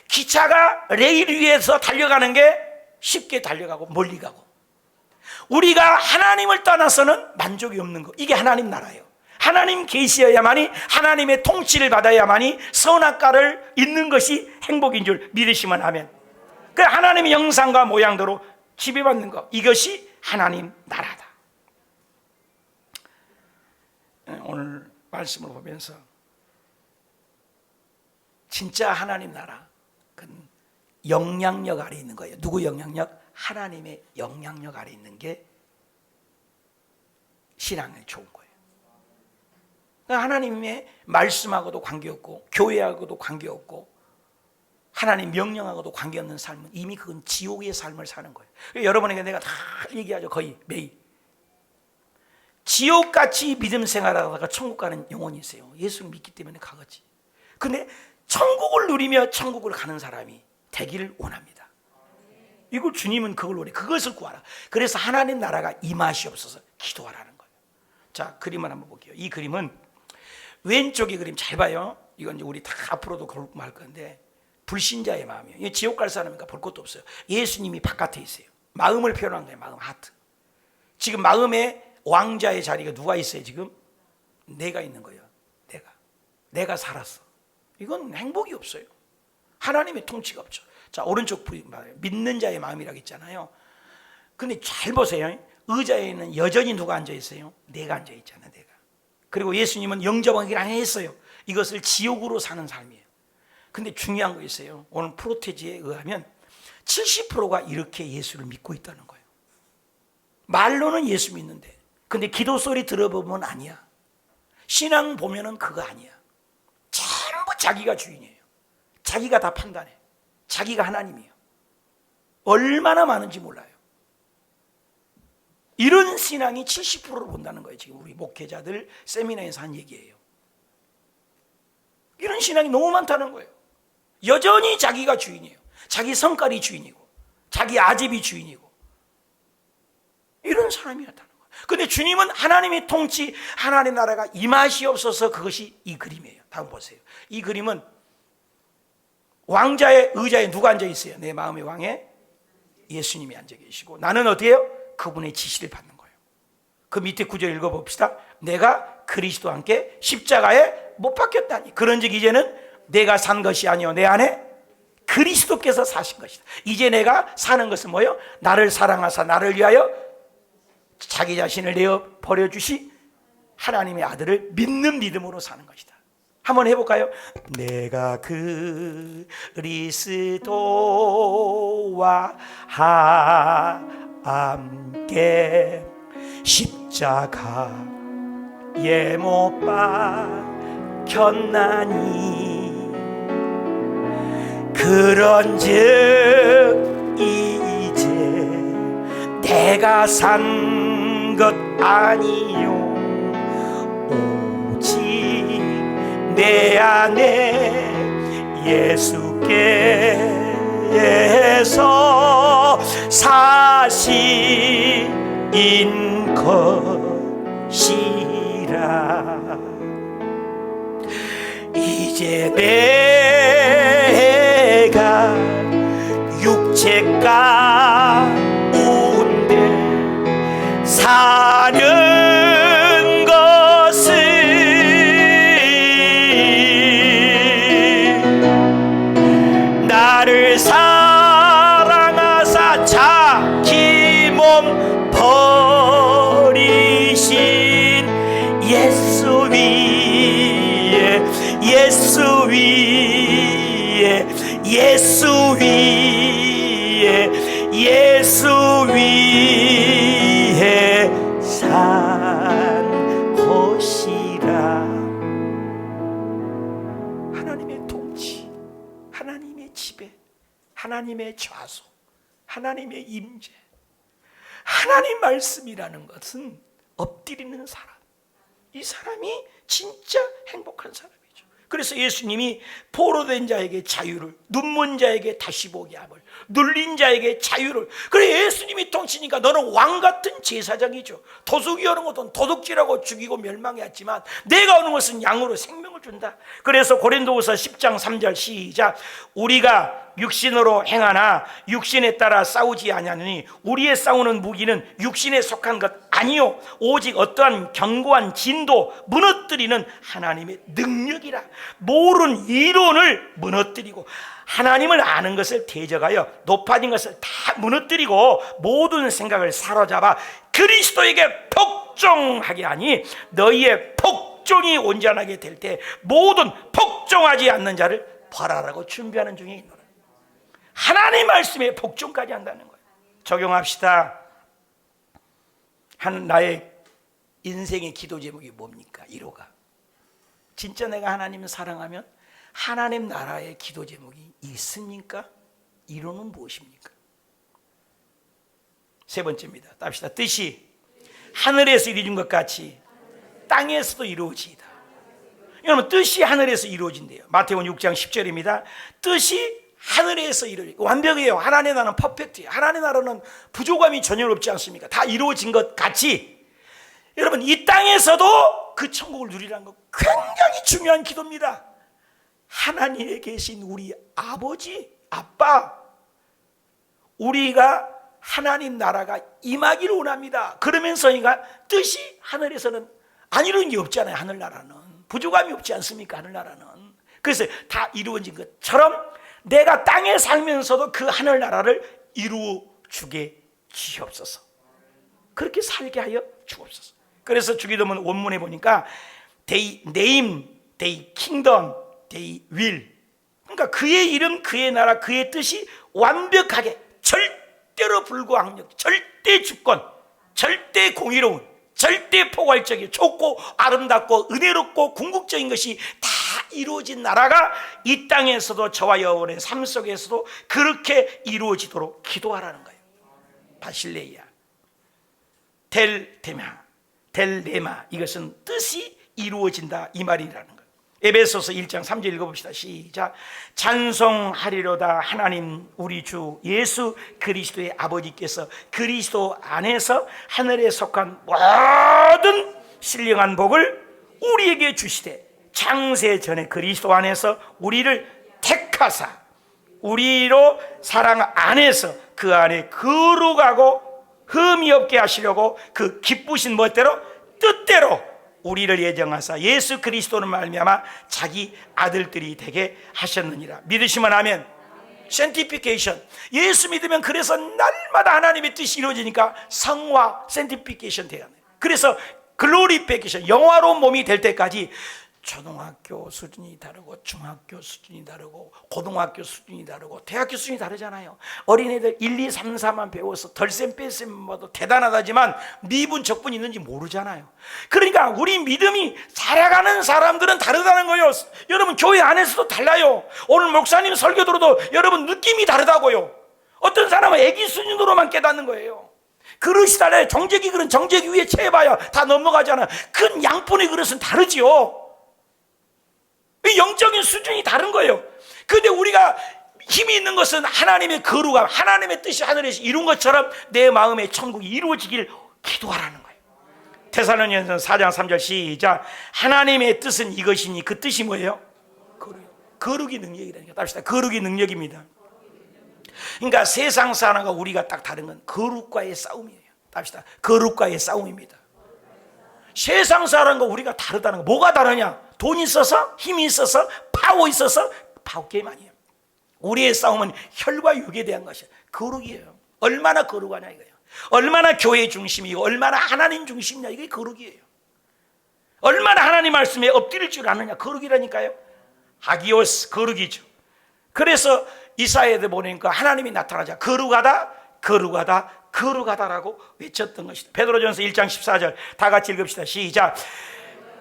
A: 기차가 레일 위에서 달려가는 게 쉽게 달려가고 멀리 가고, 우리가 하나님을 떠나서는 만족이 없는 거, 이게 하나님 나라예요. 하나님 계시어야만이, 하나님의 통치를 받아야만이 선악과를 잇는 것이 행복인 줄 믿으시면 하면, 그 하나님의 형상과 모양대로 지배받는 것, 이것이 하나님 나라다. 오늘 말씀을 보면서 진짜 하나님 나라, 그건 영향력 아래 있는 거예요. 누구 영향력? 하나님의 영향력 아래 있는 게 신앙에 좋은 거예요. 그러니까 하나님의 말씀하고도 관계없고, 교회하고도 관계없고, 하나님 명령하고도 관계없는 삶은 이미 그건 지옥의 삶을 사는 거예요. 여러분에게 내가 다 얘기하죠. 거의 매일. 지옥같이 믿음 생활하다가 천국 가는 영혼이 있어요. 예수를 믿기 때문에 가겠지. 근데 천국을 누리며 천국을 가는 사람이 되기를 원합니다. 이걸 주님은 그걸 원해. 그것을 구하라. 그래서 하나님 나라가 임하시옵소서 기도하라는 거예요. 자, 그림을 한번 볼게요. 이 그림은 왼쪽의 그림 잘 봐요. 이건 이제 우리 다 앞으로도 그렇고 말 건데, 불신자의 마음이에요. 이게 지옥 갈 사람이니까 볼 것도 없어요. 예수님이 바깥에 있어요. 마음을 표현한 거예요. 마음, 하트. 지금 마음에 왕자의 자리가 누가 있어요? 지금 내가 있는 거예요. 내가 살았어. 이건 행복이 없어요. 하나님의 통치가 없죠. 자, 오른쪽 믿는 자의 마음이라고 있잖아요. 근데 잘 보세요. 의자에는 여전히 누가 앉아 있어요? 내가 앉아 있잖아요. 내가. 그리고 예수님은 영접하기를 안 했어요. 이것을 지옥으로 사는 삶이에요. 근데 중요한 거 있어요. 오늘 프로테지에 의하면 70%가 이렇게 예수를 믿고 있다는 거예요. 말로는 예수 믿는데, 근데 기도 소리 들어보면 아니야. 신앙 보면은 그거 아니야. 전부 자기가 주인이에요. 자기가 다 판단해. 자기가 하나님이에요. 얼마나 많은지 몰라요. 이런 신앙이 70%를 본다는 거예요. 지금 우리 목회자들 세미나에서 한 얘기예요. 이런 신앙이 너무 많다는 거예요. 여전히 자기가 주인이에요. 자기 성깔이 주인이고 자기 아집이 주인이고 이런 사람이었다는 거예요. 그런데 주님은 하나님의 통치, 하나님의 나라가 임하시옵소서, 그것이 이 그림이에요. 다음 보세요. 이 그림은 왕자의 의자에 누가 앉아 있어요? 내 마음의 왕에 예수님이 앉아 계시고, 나는 어디에요? 그분의 지시를 받는 거예요. 그 밑에 구절 읽어봅시다. 내가 그리스도와 함께 십자가에 못 박혔다니, 그런즉 이제는 내가 산 것이 아니요 내 안에 그리스도께서 사신 것이다. 이제 내가 사는 것은 뭐예요? 나를 사랑하사 나를 위하여 자기 자신을 내어 버려주시 하나님의 아들을 믿는 믿음으로 사는 것이다. 한번 해볼까요? 내가 그리스도와 함께 십자가에 못 박혔나니, 그런즉 이제 내가 산 것 아니요 오직 내 안에 예수께서 사신 것이라. 이제 내가 육체 가운데 사는 것은 나를 사랑하사 자기 몸 버리신 예수 위에 산 것이라. 하나님의 통치, 하나님의 지배, 하나님의 좌소, 하나님의 임재, 하나님 말씀이라는 것은 엎드리는 사람, 이 사람이 진짜 행복한 사람이죠. 그래서 예수님이 포로된 자에게 자유를, 눈먼 자에게 다시 보게 함을, 눌린 자에게 자유를. 그래, 예수님이 통치니까 너는 왕같은 제사장이죠. 도둑이 오는 것은 도둑질하고 죽이고 멸망했지만 내가 오는 것은 양으로 생명을 준다. 그래서 고린도후서 10장 3절 시작. 우리가 육신으로 행하나 육신에 따라 싸우지 아니하느니 우리의 싸우는 무기는 육신에 속한 것 아니요 오직 어떠한 견고한 진도 무너뜨리는 하나님의 능력이라. 모르는 이론을 무너뜨리고 하나님을 아는 것을 대적하여 높아진 것을 다 무너뜨리고 모든 생각을 사로잡아 그리스도에게 복종하게 하니 너희의 복종이 온전하게 될 때 모든 복종하지 않는 자를 벌하라고 준비하는 중에 있노라. 하나님 말씀에 복종까지 한다는 거예요. 적용합시다. 나의 인생의 기도 제목이 뭡니까? 1호가 진짜 내가 하나님을 사랑하면 하나님 나라의 기도 제목이 있습니까? 1호는 무엇입니까? 세 번째입니다. 답시다. 뜻이 하늘에서 이루어진 것 같이 땅에서도 이루어지이다. 여러분, 뜻이 하늘에서 이루어진대요. 마태복음 6장 10절입니다. 뜻이 하늘에서 이루어지고 완벽해요. 하나님의 나라는 퍼펙트해요. 하나님의 나라는 부족함이 전혀 없지 않습니까? 다 이루어진 것 같이 여러분, 이 땅에서도 그 천국을 누리라는 거 굉장히 중요한 기도입니다. 하나님에 계신 우리 아버지, 아빠, 우리가 하나님 나라가 임하기를 원합니다. 그러면서 뜻이 하늘에서는 안 이루어진 게 없잖아요. 하늘나라는 부족함이 없지 않습니까? 하늘나라는. 그래서 다 이루어진 것처럼 내가 땅에 살면서도 그 하늘나라를 이루어 주게 주옵소서. 그렇게 살게 하여 주옵소서. 그래서 주기도문 원문에 보니까 They name, They kingdom, They will. 그러니까 그의 이름, 그의 나라, 그의 뜻이 완벽하게 절대로 불구항력, 절대 주권, 절대 공의로운, 절대 포괄적이고 좋고 아름답고 은혜롭고 궁극적인 것이 다 이루어진 나라가 이 땅에서도 저와 여러분의 삶 속에서도 그렇게 이루어지도록 기도하라는 거예요. 바실레이야. 델레마, 이것은 뜻이 이루어진다 이 말이라는 거예요. 에베소서 1장 3절 읽어봅시다. 시작. 찬송하리로다 하나님 우리 주 예수 그리스도의 아버지께서 그리스도 안에서 하늘에 속한 모든 신령한 복을 우리에게 주시되 창세 전에 그리스도 안에서 우리를 택하사 우리로 사랑 안에서 그 안에 거룩하고 흠이 없게 하시려고 그 기쁘신 뜻대로 우리를 예정하사 예수 그리스도는 말미암아 자기 아들들이 되게 하셨느니라. 믿으시면 아멘. sanctification, 예수 믿으면 그래서 날마다 하나님의 뜻이 이루어지니까 성화, sanctification 돼야 돼요. 그래서 glorification, 영화로운 몸이 될 때까지 초등학교 수준이 다르고 중학교 수준이 다르고 고등학교 수준이 다르고 대학교 수준이 다르잖아요. 어린애들 1, 2, 3, 4만 배워서 덜셈 뺄셈 봐도 대단하다지만 미분 적분 있는지 모르잖아요. 그러니까 우리 믿음이 살아가는 사람들은 다르다는 거예요. 여러분 교회 안에서도 달라요. 오늘 목사님 설교 들어도 여러분 느낌이 다르다고요. 어떤 사람은 애기 수준으로만 깨닫는 거예요. 그릇이 달라요. 정제기 그릇은 정제기 위에 채봐야 다 넘어가잖아요. 큰 양푼의 그릇은 다르지요. 영적인 수준이 다른 거예요. 그런데 우리가 힘이 있는 것은 하나님의 거룩함, 하나님의 뜻이 하늘에서 이룬 것처럼 내 마음의 천국이 이루어지길 기도하라는 거예요. 데살로니가서 4장 3절 시작. 하나님의 뜻은 이것이니 그 뜻이 뭐예요? 거룩이 능력이라니까. 답시다. 거룩이 능력입니다. 그러니까 세상 사람과 우리가 딱 다른 건 거룩과의 싸움이에요. 답시다. 거룩과의 싸움입니다. 세상 사람과 우리가 다르다는 거. 뭐가 다르냐? 돈 있어서, 힘이 있어서, 파워 있어서 파워 게임 아니에요. 우리의 싸움은 혈과 육에 대한 것이에요. 거룩이에요. 얼마나 거룩하냐 이거예요. 얼마나 교회 중심이고 얼마나 하나님 중심이냐 이게 거룩이에요. 얼마나 하나님 말씀에 엎드릴 줄 아느냐 거룩이라니까요. 하기오스, 거룩이죠. 그래서 이사야에 보니까 하나님이 나타나자 거룩하다 거룩하다 거룩하다라고 외쳤던 것이다. 베드로전서 1장 14절 다 같이 읽읍시다. 시작.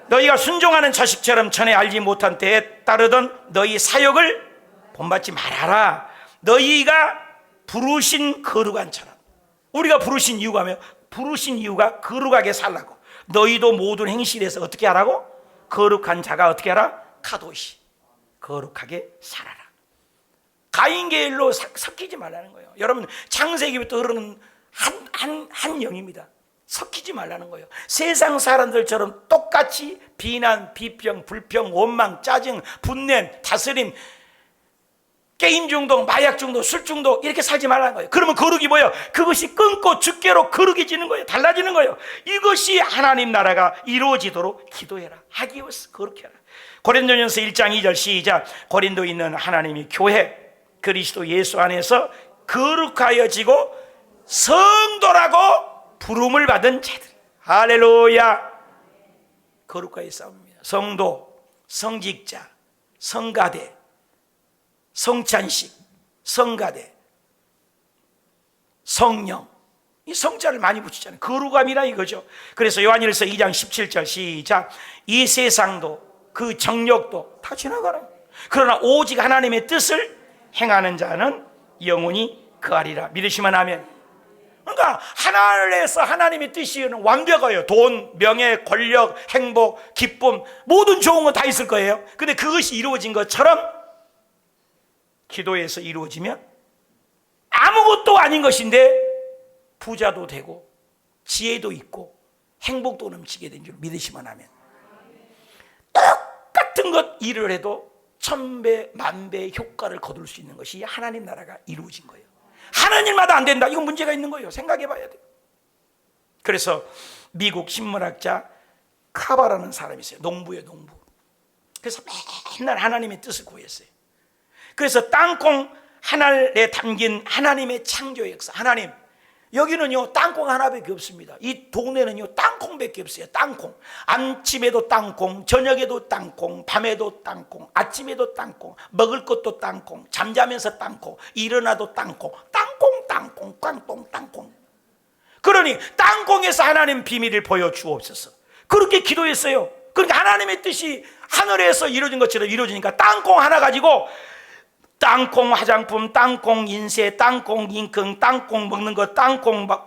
A: 너희가 순종하는 자식처럼 전에 알지 못한 때에 따르던 너희 사역을 본받지 말아라. 너희가 부르신 거룩한 처럼. 우리가 부르신 이유가 뭐예요? 부르신 이유가 거룩하게 살라고. 너희도 모든 행실에서 어떻게 하라고? 거룩한 자가 어떻게 하라? 카도시, 거룩하게 살아라. 가인계일로 섞이지 말라는 거예요. 여러분 창세기부터 흐르는 한 영입니다. 섞이지 말라는 거예요. 세상 사람들처럼 똑같이 비난, 비평, 불평, 원망, 짜증, 분냄, 다스림, 게임 중독, 마약 중독, 술 중독 이렇게 살지 말라는 거예요. 그러면 거룩이 뭐예요? 그것이 끊고 주께로 거룩해지는 거예요. 달라지는 거예요. 이것이 하나님 나라가 이루어지도록 기도해라. 하기오스, 거룩해라. 고린도전서 1장 2절 시작. 고린도에 있는 하나님의 교회 그리스도 예수 안에서 거룩하여지고 성도라고 부름을 받은 자들. 할렐루야. 거룩과의 싸움입니다. 성도, 성직자, 성가대, 성찬식, 성가대, 성령. 이 성자를 많이 붙이잖아요. 거룩함이라 이거죠. 그래서 요한일서 2장 17절 시작. 이 세상도 그 정욕도 다 지나가라. 그러나 오직 하나님의 뜻을 행하는 자는 영원히 거하리라. 믿으시면 아멘. 그러니까 하늘에서 하나님의 뜻이 완벽해요. 돈, 명예, 권력, 행복, 기쁨 모든 좋은 건 다 있을 거예요. 근데 그것이 이루어진 것처럼 기도에서 이루어지면 아무것도 아닌 것인데 부자도 되고 지혜도 있고 행복도 넘치게 된 줄 믿으시면 하면 똑같은 것 일을 해도 1000배, 10,000배의 효과를 거둘 수 있는 것이 하나님 나라가 이루어진 거예요. 하는 일마다 안 된다. 이건 문제가 있는 거예요. 생각해 봐야 돼요. 그래서 미국 신문학자 카바라는 사람이 있어요. 농부예요, 농부. 그래서 맨날 하나님의 뜻을 구했어요. 그래서 땅콩 하늘에 담긴 하나님의 창조 역사. 하나님, 여기는요 땅콩 하나밖에 없습니다. 이 동네는요 땅콩밖에 없어요. 땅콩. 아침에도 땅콩, 저녁에도 땅콩, 밤에도 땅콩, 아침에도 땅콩, 먹을 것도 땅콩, 잠자면서 땅콩, 일어나도 땅콩, 땅콩, 땅콩, 꽝콩, 땅콩. 그러니 땅콩에서 하나님 비밀을 보여주옵소서. 그렇게 기도했어요. 그러니까 하나님의 뜻이 하늘에서 이루어진 것처럼 이루어지니까 땅콩 하나 가지고 땅콩 화장품, 땅콩 인쇄, 땅콩 잉크, 땅콩 먹는 거, 땅콩 막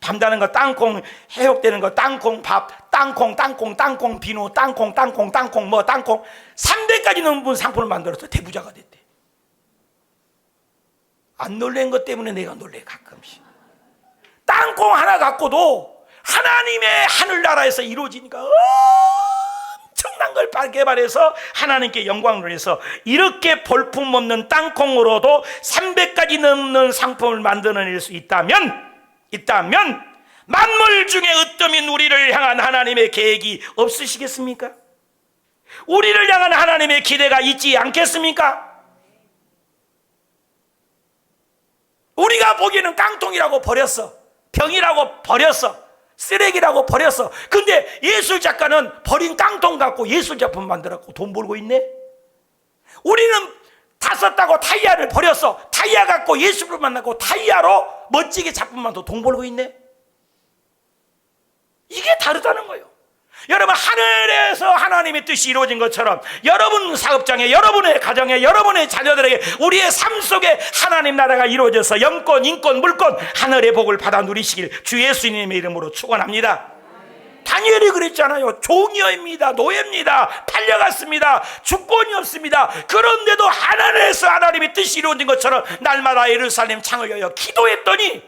A: 담다는 거, 땅콩 해역되는 거, 땅콩 밥, 땅콩 비누, 땅콩 뭐 땅콩 300가지 넘는 상품을 만들어서 대부자가 됐대. 안 놀란 것 때문에 내가 놀래 가끔씩. 땅콩 하나 갖고도 하나님의 하늘나라에서 이루어지니까 엄청난 걸 개발해서 하나님께 영광을 위해서 이렇게 볼품없는 땅콩으로도 300가지 넘는 상품을 만들어낼 수 있다면 만물 중에 으뜸인 우리를 향한 하나님의 계획이 없으시겠습니까? 우리를 향한 하나님의 기대가 있지 않겠습니까? 우리가 보기에는 깡통이라고 버렸어, 병이라고 버렸어, 쓰레기라고 버렸어. 근데 예술작가는 버린 깡통 갖고 예술작품 만들었고 돈 벌고 있네. 우리는 다 썼다고 타이야를 버렸어. 타이야 갖고 예술을 만나고 타이야로 멋지게 작품 만들고 돈 벌고 있네. 이게 다르다는 거예요. 여러분, 하늘에서 하나님의 뜻이 이루어진 것처럼 여러분 사업장에, 여러분의 가정에, 여러분의 자녀들에게 우리의 삶 속에 하나님 나라가 이루어져서 영권, 인권, 물권, 하늘의 복을 받아 누리시길 주 예수님의 이름으로 축원합니다. 다니엘이 그랬잖아요. 종이어입니다, 노예입니다, 팔려갔습니다, 주권이 없습니다. 그런데도 하늘에서 하나님의 뜻이 이루어진 것처럼 날마다 예루살렘 창을 여여 기도했더니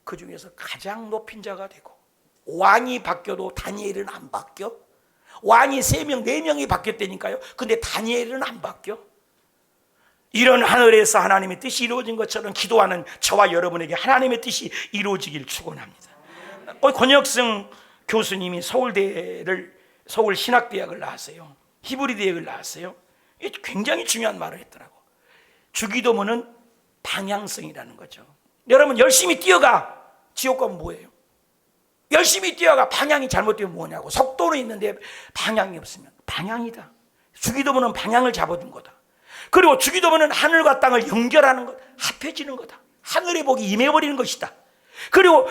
A: 그 중에서 가장 높인 자가 되고, 왕이 바뀌어도 다니엘은 안 바뀌어? 왕이 3명, 4명이 바뀌었다니까요. 근데 다니엘은 안 바뀌어? 이런 하늘에서 하나님의 뜻이 이루어진 것처럼 기도하는 저와 여러분에게 하나님의 뜻이 이루어지길 축원합니다. 권혁승 교수님이 서울신학대학을 나왔어요. 히브리 대학을 나왔어요. 굉장히 중요한 말을 했더라고. 주기도문은 방향성이라는 거죠. 여러분, 열심히 뛰어가. 지옥 가면 뭐예요? 열심히 뛰어가. 방향이 잘못되면 뭐냐고. 속도는 있는데 방향이 없으면 방향이다. 주기도문은 방향을 잡아준 거다. 그리고 주기도문은 하늘과 땅을 연결하는 것, 합해지는 거다. 하늘의 복이 임해버리는 것이다. 그리고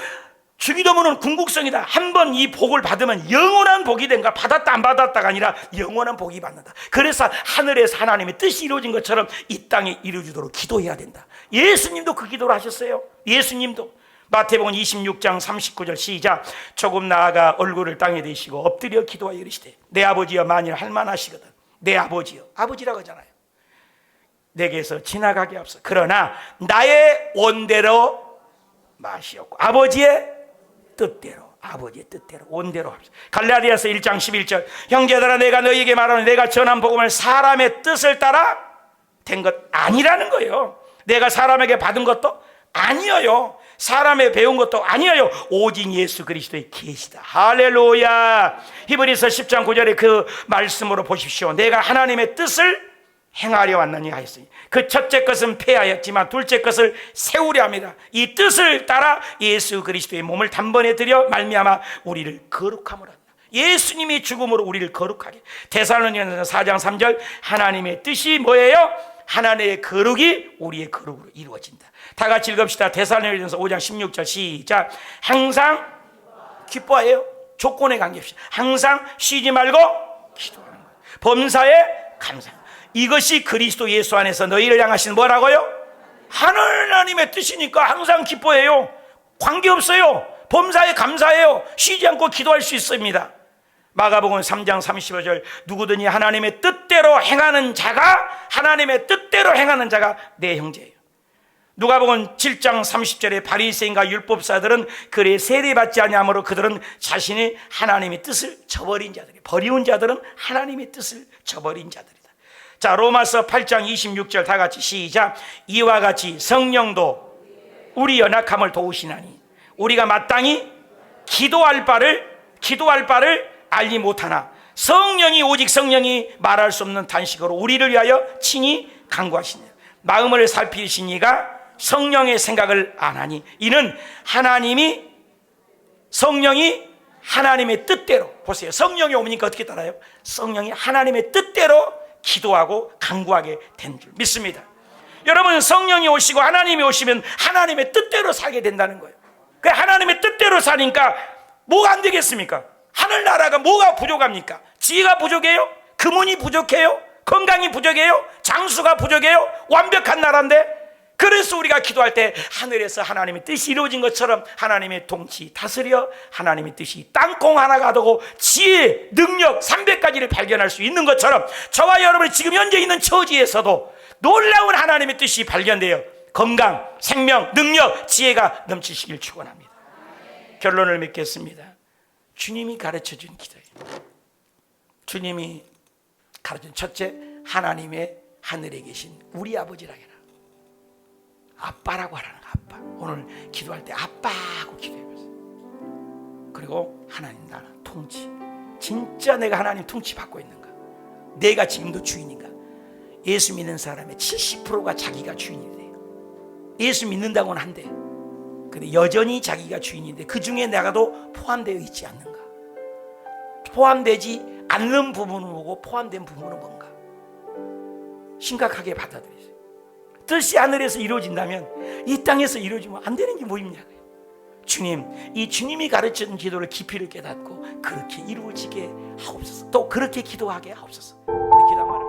A: 주기도문은 궁극성이다. 한번 이 복을 받으면 영원한 복이 된가, 받았다 안 받았다가 아니라 영원한 복이 받는다. 그래서 하늘에서 하나님의 뜻이 이루어진 것처럼 이 땅에 이루어지도록 기도해야 된다. 예수님도 그 기도를 하셨어요. 예수님도 마태복음 26장 39절 시작. 조금 나아가 얼굴을 땅에 대시고 엎드려 기도하여 이르시되 내 아버지여 만일 할만하시거든 내 아버지여, 아버지라고 하잖아요. 내게서 지나가게 하옵소서. 그러나 나의 원대로 마시옵고 아버지의 뜻대로, 아버지의 뜻대로 원대로 하옵소서. 갈라디아서 1장 11절 형제들아 내가 너희에게 말하노니 내가 전한 복음을 사람의 뜻을 따라 된 것 아니라는 거예요. 내가 사람에게 받은 것도 아니에요. 사람의 배운 것도 아니에요. 오직 예수 그리스도의 계시다. 할렐루야. 히브리서 10장 9절에 그 말씀으로 보십시오. 내가 하나님의 뜻을 행하려 왔느니 하였으니 그 첫째 것은 폐하였지만 둘째 것을 세우려 합니다. 이 뜻을 따라 예수 그리스도의 몸을 단번에 들여 말미암아 우리를 거룩함을 한다. 예수님이 죽음으로 우리를 거룩하게. 데살로니가서 4장 3절 하나님의 뜻이 뭐예요? 하나님의 거룩이 우리의 거룩으로 이루어진다. 다 같이 읽읍시다. 데살로니가서 5장 16절 시작. 항상 기뻐해요. 조건에 관계없이 항상 쉬지 말고 기도하는 거예요. 범사에 감사합니다. 이것이 그리스도 예수 안에서 너희를 향하신 뭐라고요? 하나님의 뜻이니까 항상 기뻐해요. 관계없어요. 범사에 감사해요. 쉬지 않고 기도할 수 있습니다. 마가복음 3장 35절 누구든지 하나님의 뜻대로 행하는 자가, 하나님의 뜻대로 행하는 자가 내 형제예요. 누가복음 7장 30절에 바리새인과 율법사들은 그래 세례받지 아니하므로 그들은 자신이 하나님의 뜻을 저버린 자들이에요. 버리운 자들은 하나님의 뜻을 저버린 자들이다. 자, 로마서 8장 26절 다 같이 시작. 이와 같이 성령도 우리 연약함을 도우시나니 우리가 마땅히 기도할 바를 알지 못하나 성령이, 오직 성령이 말할 수 없는 단식으로 우리를 위하여 친히 간구하시니 마음을 살피신 이가 성령의 생각을 아나니 이는 성령이 하나님의 뜻대로, 보세요, 성령이 오니까 어떻게 따라요? 성령이 하나님의 뜻대로 기도하고 간구하게 된 줄 믿습니다. 여러분, 성령이 오시고 하나님이 오시면 하나님의 뜻대로 살게 된다는 거예요. 그 하나님의 뜻대로 사니까 뭐가 안 되겠습니까? 하늘나라가 뭐가 부족합니까? 지혜가 부족해요? 금운이 부족해요? 건강이 부족해요? 장수가 부족해요? 완벽한 나라인데 그래서 우리가 기도할 때 하늘에서 하나님의 뜻이 이루어진 것처럼 하나님의 통치 다스려 하나님의 뜻이 땅콩 하나가 되고 지혜, 능력 300가지를 발견할 수 있는 것처럼 저와 여러분이 지금 현재 있는 처지에서도 놀라운 하나님의 뜻이 발견되어 건강, 생명, 능력, 지혜가 넘치시길 축원합니다. 결론을 맺겠습니다. 주님이 가르쳐준 기도입니다. 주님이 가르쳐준 첫째, 하나님의 하늘에 계신 우리 아버지라 해라. 아빠라고 하라는 거야. 아빠. 오늘 기도할 때 아빠하고 기도해보세요. 그리고 하나님 나라 통치. 진짜 내가 하나님 통치 받고 있는가? 내가 지금도 주인인가? 예수 믿는 사람의 70%가 자기가 주인이 돼요. 예수 믿는다고는 한데 근데 여전히 자기가 주인인데 그 중에 내가도 포함되어 있지 않는가? 포함되지 않는 부분은 뭐고 포함된 부분은 뭔가? 심각하게 받아들이세요. 뜻이 하늘에서 이루어진다면 이 땅에서 이루어지면 안 되는 게 뭐 있냐고요. 주님, 이 주님이 가르쳐준 기도를 깊이를 깨닫고 그렇게 이루어지게 하옵소서. 또 그렇게 기도하게 하옵소서. 우리 기도 한번